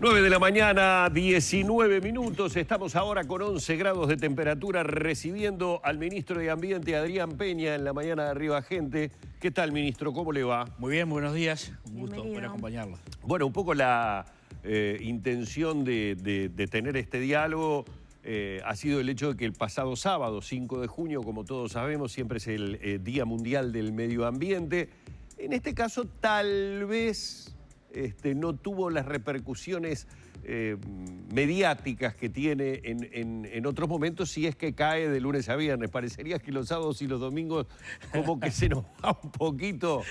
9 de la mañana, 19 minutos. Estamos ahora con 11 grados de temperatura recibiendo al ministro de Ambiente, Adrián Peña, en la mañana de Arriba Gente. ¿Qué tal, ministro? ¿Cómo le va? Muy bien, buenos días. Un gusto poder acompañarlo. Bueno, un poco la intención de tener este diálogo ha sido el hecho de que el pasado sábado, 5 de junio, como todos sabemos, siempre es el Día Mundial del Medio Ambiente. En este caso, tal vez no tuvo las repercusiones mediáticas que tiene en otros momentos, si es que cae de lunes a viernes. Parecería que los sábados y los domingos como que se nos va un poquito,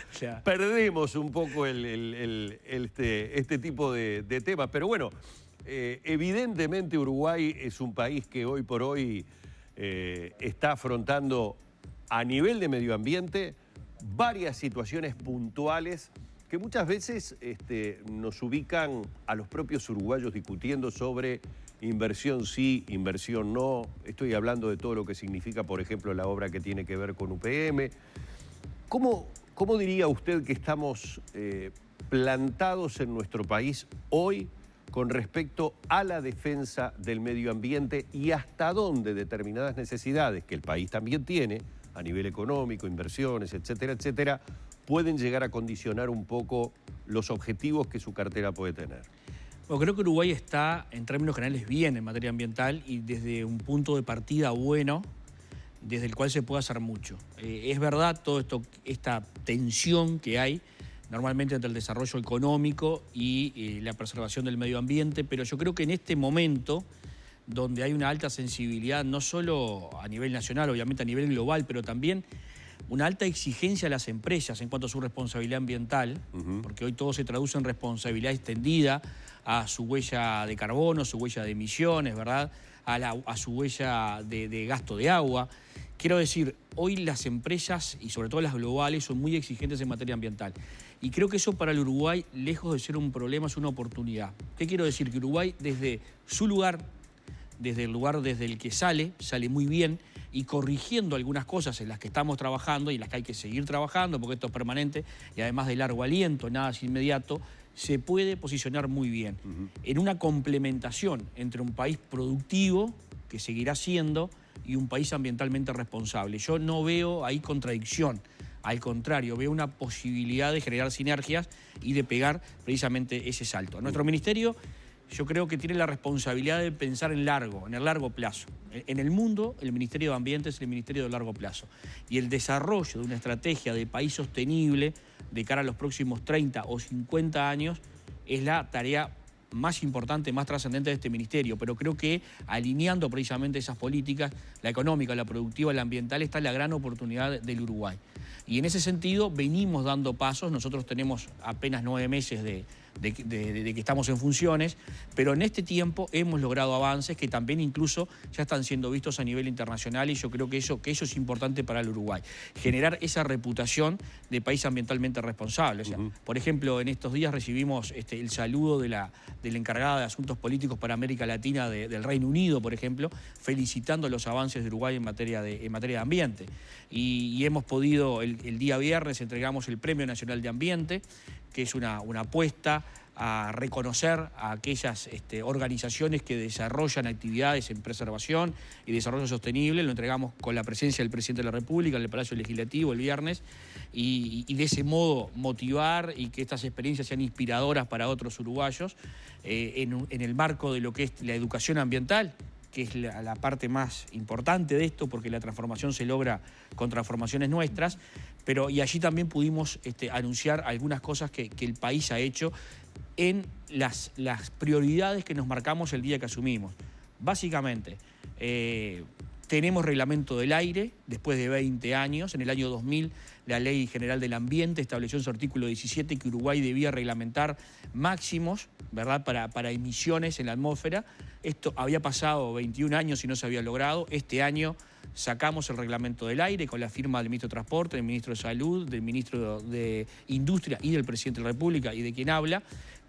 perdemos un poco este tipo de temas. Pero bueno, evidentemente Uruguay es un país que hoy por hoy está afrontando a nivel de medio ambiente varias situaciones puntuales que muchas veces nos ubican a los propios uruguayos discutiendo sobre inversión sí, inversión no. Estoy hablando de todo lo que significa, por ejemplo, la obra que tiene que ver con UPM. ¿Cómo diría usted que estamos plantados en nuestro país hoy con respecto a la defensa del medio ambiente y hasta dónde determinadas necesidades que el país también tiene, a nivel económico, inversiones, etcétera, etcétera, pueden llegar a condicionar un poco los objetivos que su cartera puede tener? Bueno, creo que Uruguay está, en términos generales, bien en materia ambiental y desde un punto de partida bueno, desde el cual se puede hacer mucho. Es verdad esta tensión que hay normalmente entre el desarrollo económico y la preservación del medio ambiente, pero yo creo que en este momento, donde hay una alta sensibilidad, no solo a nivel nacional, obviamente a nivel global, pero también una alta exigencia a las empresas en cuanto a su responsabilidad ambiental, porque hoy todo se traduce en responsabilidad extendida a su huella de carbono, su huella de emisiones, ¿verdad? A su huella de gasto de agua. Quiero decir, hoy las empresas, y sobre todo las globales, son muy exigentes en materia ambiental. Y creo que eso para el Uruguay, lejos de ser un problema, es una oportunidad. ¿Qué quiero decir? Que Uruguay, desde su lugar, desde el lugar desde el que sale muy bien, y corrigiendo algunas cosas en las que estamos trabajando y en las que hay que seguir trabajando, porque esto es permanente y además de largo aliento, nada es inmediato, se puede posicionar muy bien en una complementación entre un país productivo, que seguirá siendo, y un país ambientalmente responsable. Yo no veo ahí contradicción, al contrario, veo una posibilidad de generar sinergias y de pegar precisamente ese salto. Nuestro ministerio, yo creo que tiene la responsabilidad de pensar en el largo plazo. En el mundo, el Ministerio de Ambiente es el Ministerio de largo plazo. Y el desarrollo de una estrategia de país sostenible de cara a los próximos 30 o 50 años es la tarea más importante, más trascendente de este ministerio. Pero creo que alineando precisamente esas políticas, la económica, la productiva, la ambiental, está la gran oportunidad del Uruguay. Y en ese sentido venimos dando pasos. Nosotros tenemos apenas 9 meses de que estamos en funciones, pero en este tiempo hemos logrado avances que también incluso ya están siendo vistos a nivel internacional, y yo creo que eso es importante para el Uruguay. Generar esa reputación de país ambientalmente responsable. O sea, por ejemplo, en estos días recibimos el saludo de la encargada de Asuntos Políticos para América Latina del Reino Unido, por ejemplo, felicitando los avances de Uruguay en materia de ambiente. Y hemos podido, el día viernes entregamos el Premio Nacional de Ambiente, que es una apuesta a reconocer a aquellas organizaciones que desarrollan actividades en preservación y desarrollo sostenible. Lo entregamos con la presencia del Presidente de la República en el Palacio Legislativo el viernes, y de ese modo motivar y que estas experiencias sean inspiradoras para otros uruguayos en el marco de lo que es la educación ambiental, que es la parte más importante de esto, porque la transformación se logra con transformaciones nuestras, y allí también pudimos anunciar algunas cosas que el país ha hecho en las prioridades que nos marcamos el día que asumimos. Básicamente, tenemos reglamento del aire después de 20 años. En el año 2000, la Ley General del Ambiente estableció en su artículo 17 que Uruguay debía reglamentar máximos, ¿verdad?, para emisiones en la atmósfera. Esto había pasado 21 años y no se había logrado. Este año sacamos el reglamento del aire con la firma del ministro de Transporte, del ministro de Salud, del ministro de Industria y del Presidente de la República y de quien habla.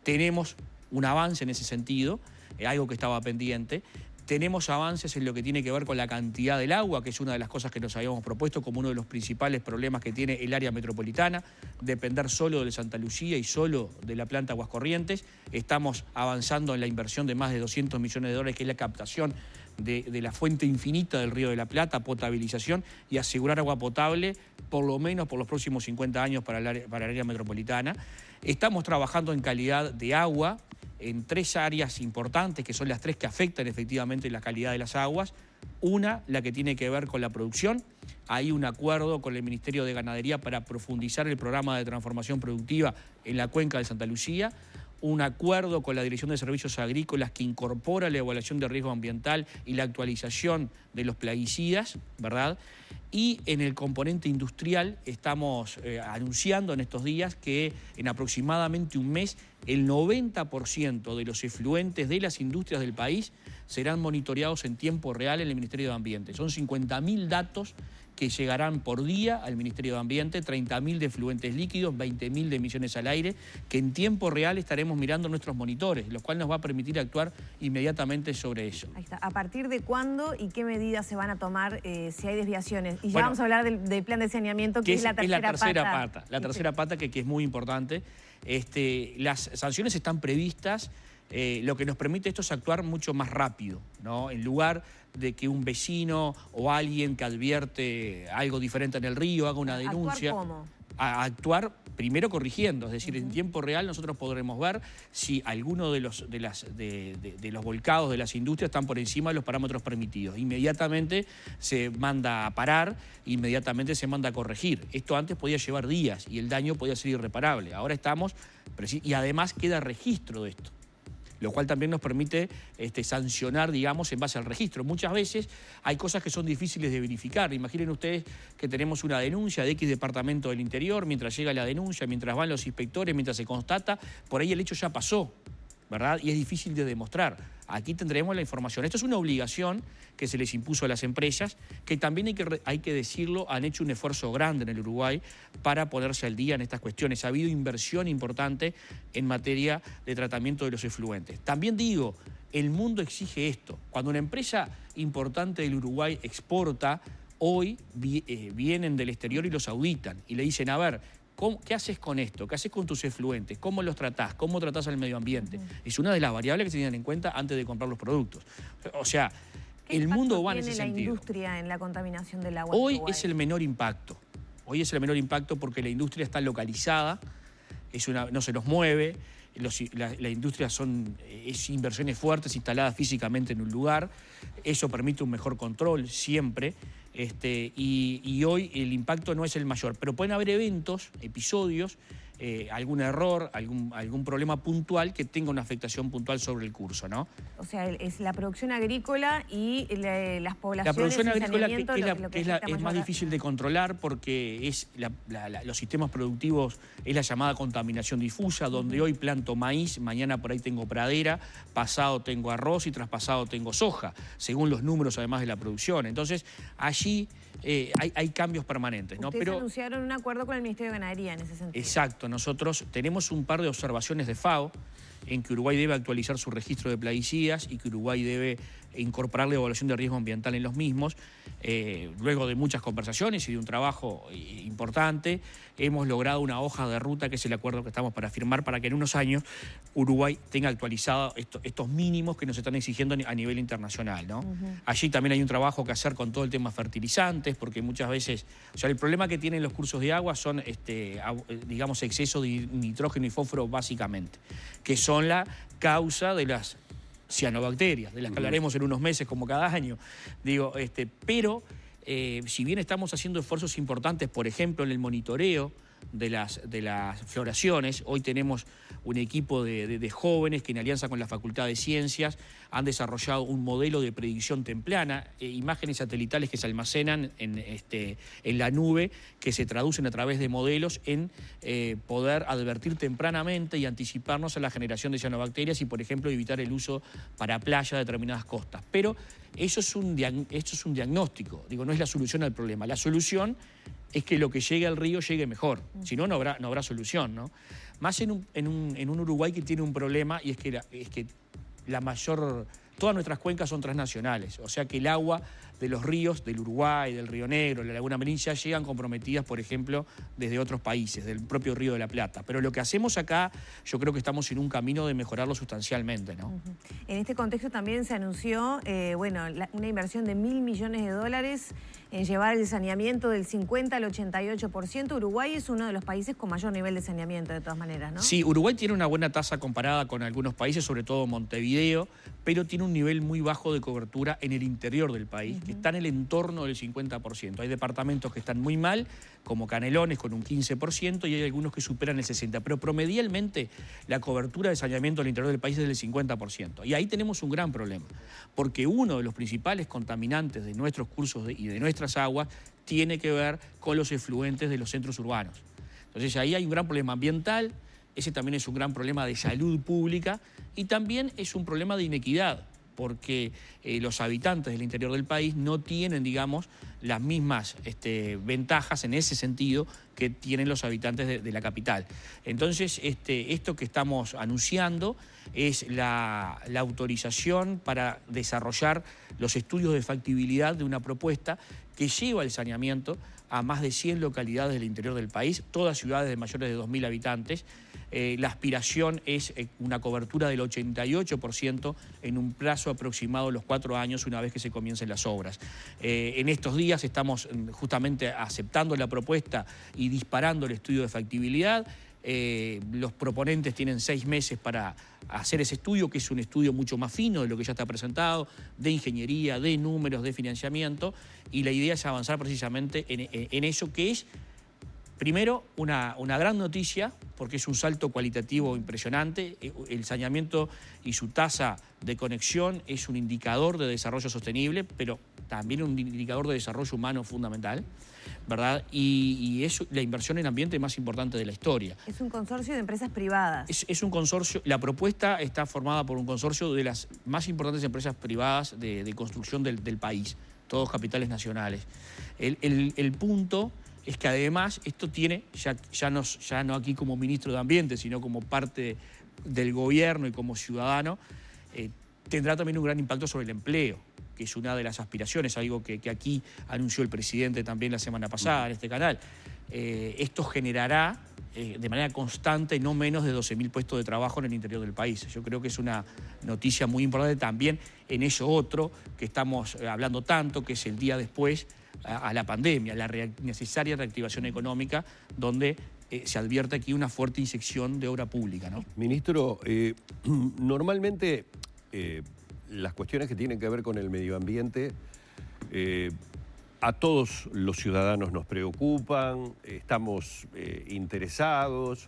Tenemos un avance en ese sentido, algo que estaba pendiente. Tenemos avances en lo que tiene que ver con la cantidad del agua, que es una de las cosas que nos habíamos propuesto como uno de los principales problemas que tiene el área metropolitana, depender solo de Santa Lucía y solo de la planta Aguas Corrientes. Estamos avanzando en la inversión de más de 200 millones de dólares, que es la captación de la fuente infinita del Río de la Plata, potabilización y asegurar agua potable por lo menos por los próximos 50 años para el área metropolitana. Estamos trabajando en calidad de agua en 3 áreas importantes, que son las 3 que afectan efectivamente la calidad de las aguas. Una, la que tiene que ver con la producción. Hay un acuerdo con el Ministerio de Ganadería para profundizar el programa de transformación productiva en la cuenca de Santa Lucía. Un acuerdo con la Dirección de Servicios Agrícolas que incorpora la evaluación de riesgo ambiental y la actualización de los plaguicidas, ¿verdad? Y en el componente industrial estamos anunciando en estos días que en aproximadamente un mes el 90% de los efluentes de las industrias del país serán monitoreados en tiempo real en el Ministerio de Ambiente. Son 50.000 datos que llegarán por día al Ministerio de Ambiente, 30.000 de efluentes líquidos, 20.000 de emisiones al aire, que en tiempo real estaremos mirando nuestros monitores, lo cual nos va a permitir actuar inmediatamente sobre eso. Ahí está. ¿A partir de cuándo y qué medidas se van a tomar si hay desviaciones? Y ya vamos a hablar del plan de saneamiento, que es la tercera pata. La tercera pata que es muy importante. Las sanciones están previstas. Lo que nos permite esto es actuar mucho más rápido, ¿no? En lugar de que un vecino o alguien que advierte algo diferente en el río haga una denuncia. ¿Actuar cómo? A actuar primero corrigiendo, es decir, en tiempo real nosotros podremos ver si alguno de los volcados de las industrias están por encima de los parámetros permitidos. Inmediatamente se manda a parar, inmediatamente se manda a corregir. Esto antes podía llevar días y el daño podía ser irreparable. Ahora estamos, y además queda registro de esto, lo cual también nos permite sancionar, digamos, en base al registro. Muchas veces hay cosas que son difíciles de verificar. Imaginen ustedes que tenemos una denuncia de X departamento del interior, mientras llega la denuncia, mientras van los inspectores, mientras se constata, por ahí el hecho ya pasó, ¿verdad? Y es difícil de demostrar. Aquí tendremos la información. Esto es una obligación que se les impuso a las empresas, que también hay que decirlo, han hecho un esfuerzo grande en el Uruguay para ponerse al día en estas cuestiones. Ha habido inversión importante en materia de tratamiento de los efluentes. También digo, el mundo exige esto. Cuando una empresa importante del Uruguay exporta, hoy vienen del exterior y los auditan y le dicen, a ver, ¿qué haces con esto? ¿Qué haces con tus efluentes? ¿Cómo los tratás? ¿Cómo tratás al medio ambiente? Es una de las variables que se tienen en cuenta antes de comprar los productos. O sea, el mundo va en ese sentido. ¿Qué impacto tiene la industria en la contaminación del agua? Hoy es el menor impacto. Hoy es el menor impacto porque la industria está localizada, no se nos mueve, la industria es inversiones fuertes instaladas físicamente en un lugar, eso permite un mejor control siempre. Y hoy el impacto no es el mayor, pero pueden haber eventos, episodios, algún error, algún problema puntual que tenga una afectación puntual sobre el curso, ¿no? O sea, es la producción agrícola y las poblaciones. La producción agrícola es más difícil de controlar porque los sistemas productivos es la llamada contaminación difusa, donde hoy planto maíz, mañana por ahí tengo pradera, pasado tengo arroz y traspasado tengo soja, según los números además de la producción. Entonces, allí hay cambios permanentes, ¿no? Ustedes anunciaron un acuerdo con el Ministerio de Ganadería en ese sentido. Exacto, nosotros tenemos un par de observaciones de FAO en que Uruguay debe actualizar su registro de plaguicidas y que Uruguay debe incorporar la evaluación de riesgo ambiental en los mismos. Luego de muchas conversaciones y de un trabajo importante, hemos logrado una hoja de ruta, que es el acuerdo que estamos para firmar, para que en unos años Uruguay tenga actualizado estos mínimos que nos están exigiendo a nivel internacional, ¿no? Allí también hay un trabajo que hacer con todo el tema fertilizantes, porque muchas veces, o sea, el problema que tienen los cursos de agua son, digamos, exceso de nitrógeno y fósforo básicamente, que son la causa de las cianobacterias, de las que hablaremos en unos meses como cada año. Digo, pero si bien estamos haciendo esfuerzos importantes, por ejemplo, en el monitoreo de las floraciones, hoy tenemos un equipo de jóvenes que en alianza con la Facultad de Ciencias han desarrollado un modelo de predicción temprana, imágenes satelitales que se almacenan en la nube, que se traducen a través de modelos en poder advertir tempranamente y anticiparnos a la generación de cianobacterias y, por ejemplo, evitar el uso para playa de determinadas costas. Pero esto es un diagnóstico, digo, no es la solución al problema. La solución es que lo que llegue al río llegue mejor, si no, no habrá solución, ¿no? Más en un Uruguay que tiene un problema, y es que la mayor todas nuestras cuencas son transnacionales, o sea que el agua de los ríos del Uruguay, del Río Negro, de la Laguna Merín, ya llegan comprometidas, por ejemplo, desde otros países, del propio Río de la Plata. Pero lo que hacemos acá, yo creo que estamos en un camino de mejorarlo sustancialmente, ¿no? En este contexto también se anunció, una inversión de $1.000 millones en llevar el saneamiento del 50 al 88%. Uruguay es uno de los países con mayor nivel de saneamiento, de todas maneras, ¿no? Sí, Uruguay tiene una buena tasa comparada con algunos países, sobre todo Montevideo, pero tiene un nivel muy bajo de cobertura en el interior del país, que está en el entorno del 50%. Hay departamentos que están muy mal, como Canelones, con un 15%, y hay algunos que superan el 60%. Pero promedialmente la cobertura de saneamiento al interior del país es del 50%. Y ahí tenemos un gran problema, porque uno de los principales contaminantes de nuestros cursos y de nuestras aguas tiene que ver con los efluentes de los centros urbanos. Entonces ahí hay un gran problema ambiental, ese también es un gran problema de salud pública y también es un problema de inequidad, porque los habitantes del interior del país no tienen, digamos, las mismas ventajas en ese sentido que tienen los habitantes de la capital. Entonces, esto que estamos anunciando es la autorización para desarrollar los estudios de factibilidad de una propuesta que lleva el saneamiento a más de 100 localidades del interior del país, todas ciudades de mayores de 2.000 habitantes. La aspiración es una cobertura del 88% en un plazo aproximado de los 4 años una vez que se comiencen las obras. En estos días estamos justamente aceptando la propuesta y disparando el estudio de factibilidad. Los proponentes tienen 6 meses para hacer ese estudio, que es un estudio mucho más fino de lo que ya está presentado, de ingeniería, de números, de financiamiento, y la idea es avanzar precisamente en eso, que es, primero, una gran noticia, porque es un salto cualitativo impresionante. El saneamiento y su tasa de conexión es un indicador de desarrollo sostenible, pero también un indicador de desarrollo humano fundamental, ¿verdad? Y es la inversión en ambiente más importante de la historia. Es un consorcio de empresas privadas. Es un consorcio, la propuesta está formada por un consorcio de las más importantes empresas privadas de construcción del país, todos capitales nacionales. El punto es que además esto tiene, ya no aquí como ministro de Ambiente, sino como parte del gobierno y como ciudadano, tendrá también un gran impacto sobre el empleo, que es una de las aspiraciones, algo que aquí anunció el presidente también la semana pasada en este canal. Esto generará de manera constante no menos de 12.000 puestos de trabajo en el interior del país. Yo creo que es una noticia muy importante también en eso otro que estamos hablando tanto, que es el día después a la pandemia, la necesaria reactivación económica, donde se advierte aquí una fuerte inyección de obra pública, ¿no? Ministro, normalmente las cuestiones que tienen que ver con el medio ambiente a todos los ciudadanos nos preocupan, estamos interesados,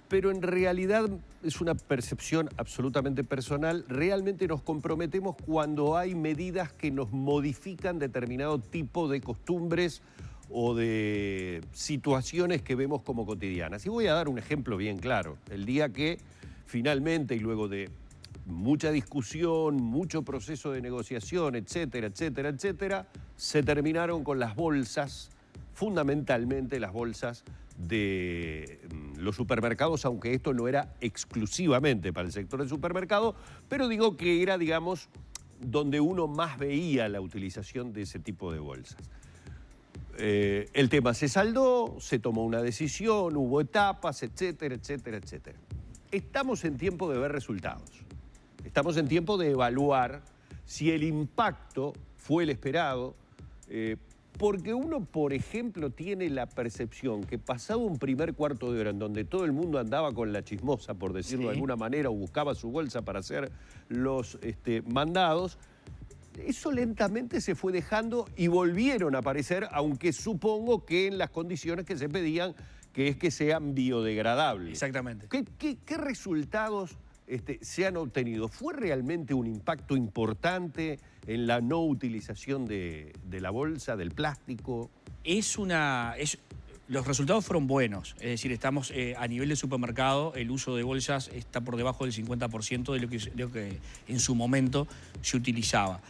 pero en realidad es una percepción absolutamente personal. Realmente nos comprometemos cuando hay medidas que nos modifican determinado tipo de costumbres o de situaciones que vemos como cotidianas. Y voy a dar un ejemplo bien claro. El día que finalmente, y luego de mucha discusión, mucho proceso de negociación, etcétera, etcétera, etcétera, se terminaron con las bolsas, fundamentalmente las bolsas de los supermercados, aunque esto no era exclusivamente para el sector del supermercado, pero digo que era, digamos, donde uno más veía la utilización de ese tipo de bolsas. El tema se saldó, se tomó una decisión, hubo etapas, etcétera, etcétera, etcétera. Estamos en tiempo de ver resultados. Estamos en tiempo de evaluar si el impacto fue el esperado, porque uno, por ejemplo, tiene la percepción que pasado un primer cuarto de hora en donde todo el mundo andaba con la chismosa, por decirlo de alguna manera, o buscaba su bolsa para hacer los mandados, eso lentamente se fue dejando y volvieron a aparecer, aunque supongo que en las condiciones que se pedían, que es que sean biodegradables. Exactamente. ¿Qué resultados se han obtenido? ¿Fue realmente un impacto importante en la no utilización de la bolsa, del plástico? Los resultados fueron buenos, es decir, estamos a nivel de supermercado, el uso de bolsas está por debajo del 50% de lo que en su momento se utilizaba.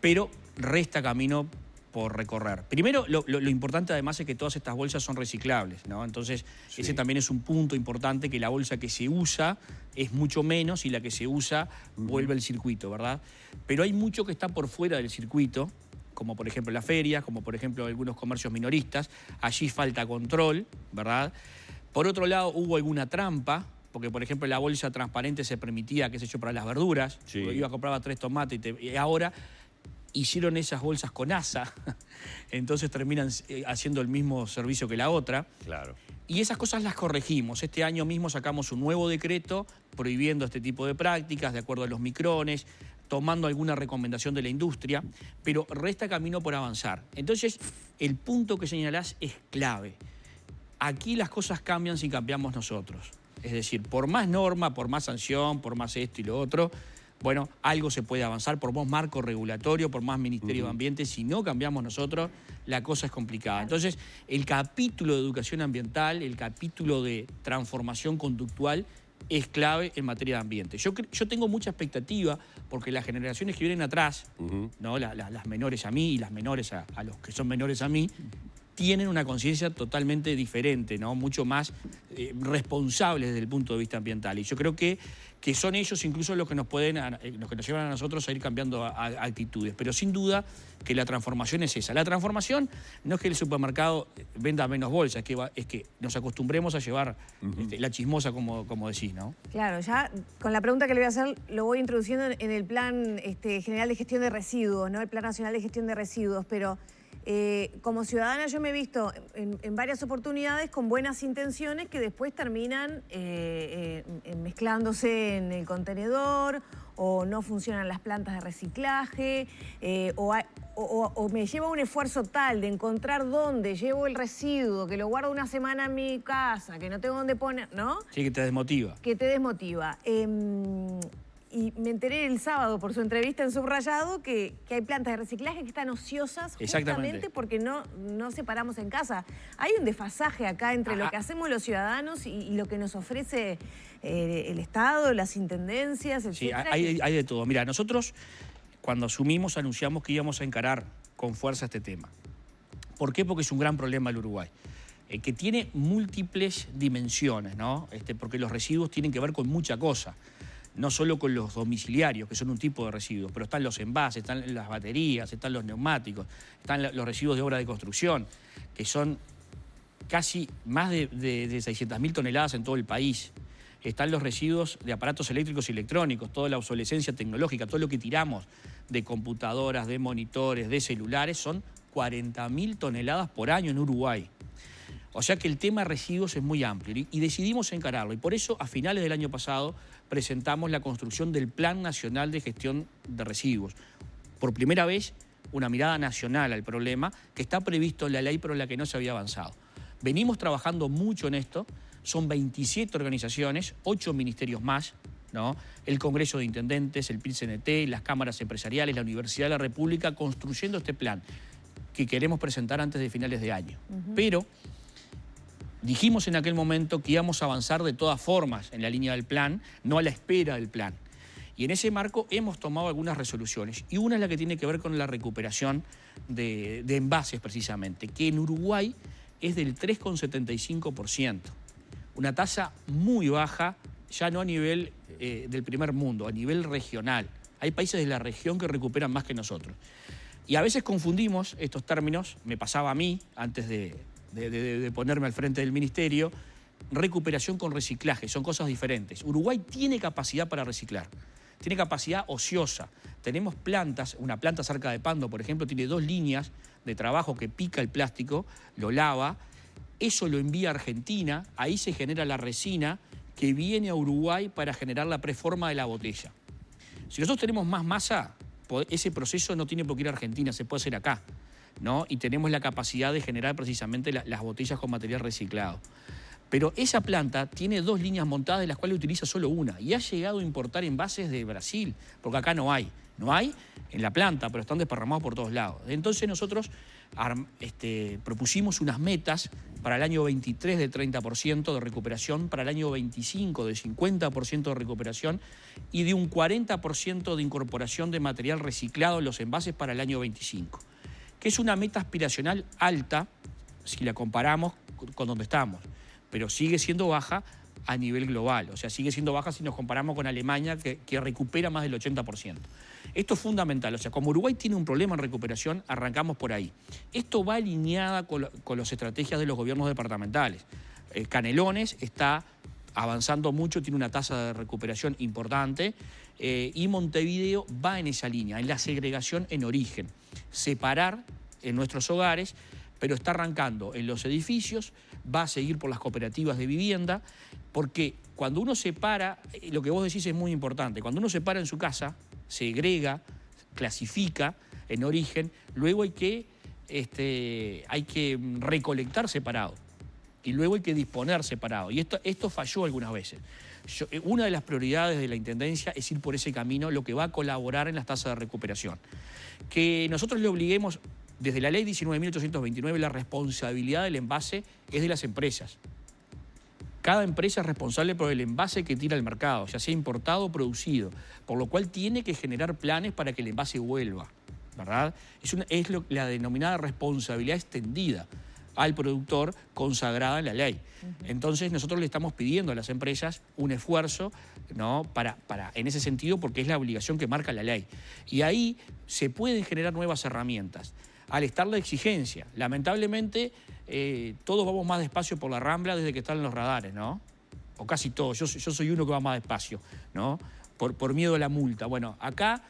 Pero resta camino por recorrer. Primero, lo importante además es que todas estas bolsas son reciclables, ¿no? Entonces, ese también es un punto importante, que la bolsa que se usa es mucho menos y la que se usa vuelve al circuito, ¿verdad? Pero hay mucho que está por fuera del circuito, como por ejemplo las ferias, como por ejemplo algunos comercios minoristas. Allí falta control, ¿verdad? Por otro lado, hubo alguna trampa, porque por ejemplo la bolsa transparente se permitía, qué sé yo, para las verduras. Iba a comprar 3 tomates y ahora hicieron esas bolsas con asa, entonces terminan haciendo el mismo servicio que la otra. Claro. Y esas cosas las corregimos. Este año mismo sacamos un nuevo decreto prohibiendo este tipo de prácticas de acuerdo a los micrones, tomando alguna recomendación de la industria, pero resta camino por avanzar. Entonces, el punto que señalás es clave. Aquí las cosas cambian si cambiamos nosotros. Es decir, por más norma, por más sanción, por más esto y lo otro, bueno, algo se puede avanzar, por más marco regulatorio, por más Ministerio de Ambiente. Si no cambiamos nosotros, la cosa es complicada. Entonces, el capítulo de educación ambiental, el capítulo de transformación conductual, es clave en materia de ambiente. Yo tengo mucha expectativa porque las generaciones que vienen atrás, ¿no? Las menores a mí y las menores a los que son menores a mí, tienen una conciencia totalmente diferente, ¿no? Mucho más responsables desde el punto de vista ambiental. Y yo creo que son ellos incluso los que nos llevan a nosotros a ir cambiando actitudes. Pero sin duda que la transformación es esa. La transformación no es que el supermercado venda menos bolsas, es que nos acostumbremos a llevar la chismosa, como decís, ¿no? Claro, ya con la pregunta que le voy a hacer lo voy introduciendo en el Plan General de Gestión de Residuos, ¿no? El Plan Nacional de Gestión de Residuos, pero como ciudadana yo me he visto en varias oportunidades con buenas intenciones que después terminan mezclándose en el contenedor, o no funcionan las plantas de reciclaje, o me lleva un esfuerzo tal de encontrar dónde llevo el residuo, que lo guardo una semana en mi casa, que no tengo dónde poner, ¿no? Sí, que te desmotiva. Que te desmotiva. Y me enteré el sábado por su entrevista en Subrayado que hay plantas de reciclaje que están ociosas justamente porque no separamos en casa. Hay un desfasaje acá entre lo que hacemos los ciudadanos y lo que nos ofrece el Estado, las intendencias, etc. Sí, hay de todo. Mira, nosotros cuando asumimos anunciamos que íbamos a encarar con fuerza este tema. ¿Por qué? Porque es un gran problema el Uruguay. Que tiene múltiples dimensiones, ¿no? Porque los residuos tienen que ver con mucha cosa. No solo con los domiciliarios, que son un tipo de residuos, pero están los envases, están las baterías, están los neumáticos, están los residuos de obra de construcción, que son casi más de 600.000 toneladas en todo el país. Están los residuos de aparatos eléctricos y electrónicos, toda la obsolescencia tecnológica, todo lo que tiramos de computadoras, de monitores, de celulares, son 40.000 toneladas por año en Uruguay. O sea que el tema residuos es muy amplio y decidimos encararlo. Y por eso, a finales del año pasado, presentamos la construcción del Plan Nacional de Gestión de Residuos. Por primera vez, una mirada nacional al problema que está previsto en la ley, pero en la que no se había avanzado. Venimos trabajando mucho en esto. Son 27 organizaciones, 8 ministerios más, ¿no? El Congreso de Intendentes, el PIR-CNT, las cámaras empresariales, la Universidad de la República, construyendo este plan que queremos presentar antes de finales de año. Pero dijimos en aquel momento que íbamos a avanzar de todas formas en la línea del plan, no a la espera del plan. Y en ese marco hemos tomado algunas resoluciones. Y una es la que tiene que ver con la recuperación de envases, precisamente, que en Uruguay es del 3,75%. Una tasa muy baja, ya no a nivel del primer mundo, a nivel regional. Hay países de la región que recuperan más que nosotros. Y a veces confundimos estos términos, me pasaba a mí antes de ponerme al frente del ministerio, recuperación con reciclaje, son cosas diferentes. Uruguay tiene capacidad para reciclar, tiene capacidad ociosa. Tenemos plantas, una planta cerca de Pando, por ejemplo, tiene 2 líneas de trabajo que pica el plástico, lo lava, eso lo envía a Argentina, ahí se genera la resina que viene a Uruguay para generar la preforma de la botella. Si nosotros tenemos más masa, ese proceso no tiene por qué ir a Argentina, se puede hacer acá, ¿no? Y tenemos la capacidad de generar precisamente las botellas con material reciclado. Pero esa planta tiene 2 líneas montadas de las cuales utiliza solo una y ha llegado a importar envases de Brasil, porque acá no hay. No hay en la planta, pero están desparramados por todos lados. Entonces nosotros propusimos unas metas para el año 23 de 30% de recuperación, para el año 25 de 50% de recuperación y de un 40% de incorporación de material reciclado en los envases para el año 25. que es una meta aspiracional alta si la comparamos con donde estamos, pero sigue siendo baja a nivel global, o sea, sigue siendo baja si nos comparamos con Alemania, que recupera más del 80%. Esto es fundamental, o sea, como Uruguay tiene un problema en recuperación, arrancamos por ahí. Esto va alineada con las estrategias de los gobiernos departamentales. Canelones está avanzando mucho, tiene una tasa de recuperación importante, y Montevideo va en esa línea, en la segregación en origen. Separar en nuestros hogares, pero está arrancando en los edificios, va a seguir por las cooperativas de vivienda, porque cuando uno separa, lo que vos decís es muy importante, cuando uno separa en su casa, segrega, clasifica en origen, luego hay que recolectar separado y luego hay que disponer separado. Y esto falló algunas veces. Una de las prioridades de la Intendencia es ir por ese camino, lo que va a colaborar en las tasas de recuperación. Que nosotros le obliguemos, desde la ley 19.829, la responsabilidad del envase es de las empresas. Cada empresa es responsable por el envase que tira al mercado, ya sea importado o producido, por lo cual tiene que generar planes para que el envase vuelva, ¿verdad? Es la denominada responsabilidad extendida al productor consagrada en la ley. Entonces nosotros le estamos pidiendo a las empresas un esfuerzo, ¿no? en ese sentido, porque es la obligación que marca la ley. Y ahí se pueden generar nuevas herramientas. Al estar la exigencia, lamentablemente todos vamos más despacio por la Rambla desde que están los radares, ¿no? O casi todos, yo soy uno que va más despacio, ¿no? Por miedo a la multa. Bueno, acá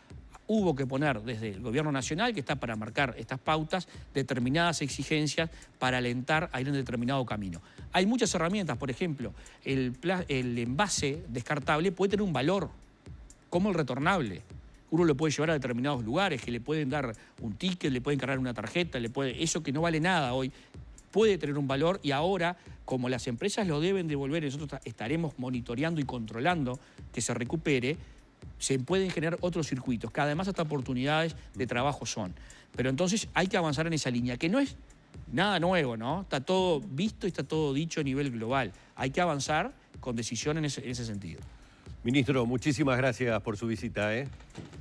hubo que poner desde el gobierno nacional, que está para marcar estas pautas, determinadas exigencias para alentar a ir en determinado camino. Hay muchas herramientas, por ejemplo, el envase descartable puede tener un valor, como el retornable. Uno lo puede llevar a determinados lugares, que le pueden dar un ticket, le pueden cargar una tarjeta, eso que no vale nada hoy, puede tener un valor, y ahora, como las empresas lo deben devolver, nosotros estaremos monitoreando y controlando que se recupere, se pueden generar otros circuitos, que además hasta oportunidades de trabajo son. Pero entonces hay que avanzar en esa línea, que no es nada nuevo, ¿no? Está todo visto y está todo dicho a nivel global. Hay que avanzar con decisión en ese sentido. Ministro, muchísimas gracias por su visita, ¿eh?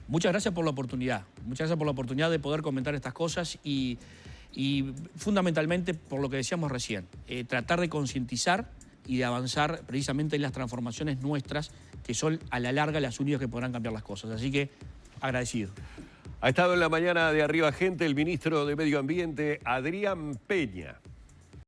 Muchas gracias por la oportunidad. Muchas gracias por la oportunidad de poder comentar estas cosas y fundamentalmente por lo que decíamos recién, tratar de concientizar y de avanzar precisamente en las transformaciones nuestras, que son a la larga las únicas que podrán cambiar las cosas. Así que agradecido. Ha estado en la mañana de Arriba Gente el ministro de Medio Ambiente, Adrián Peña.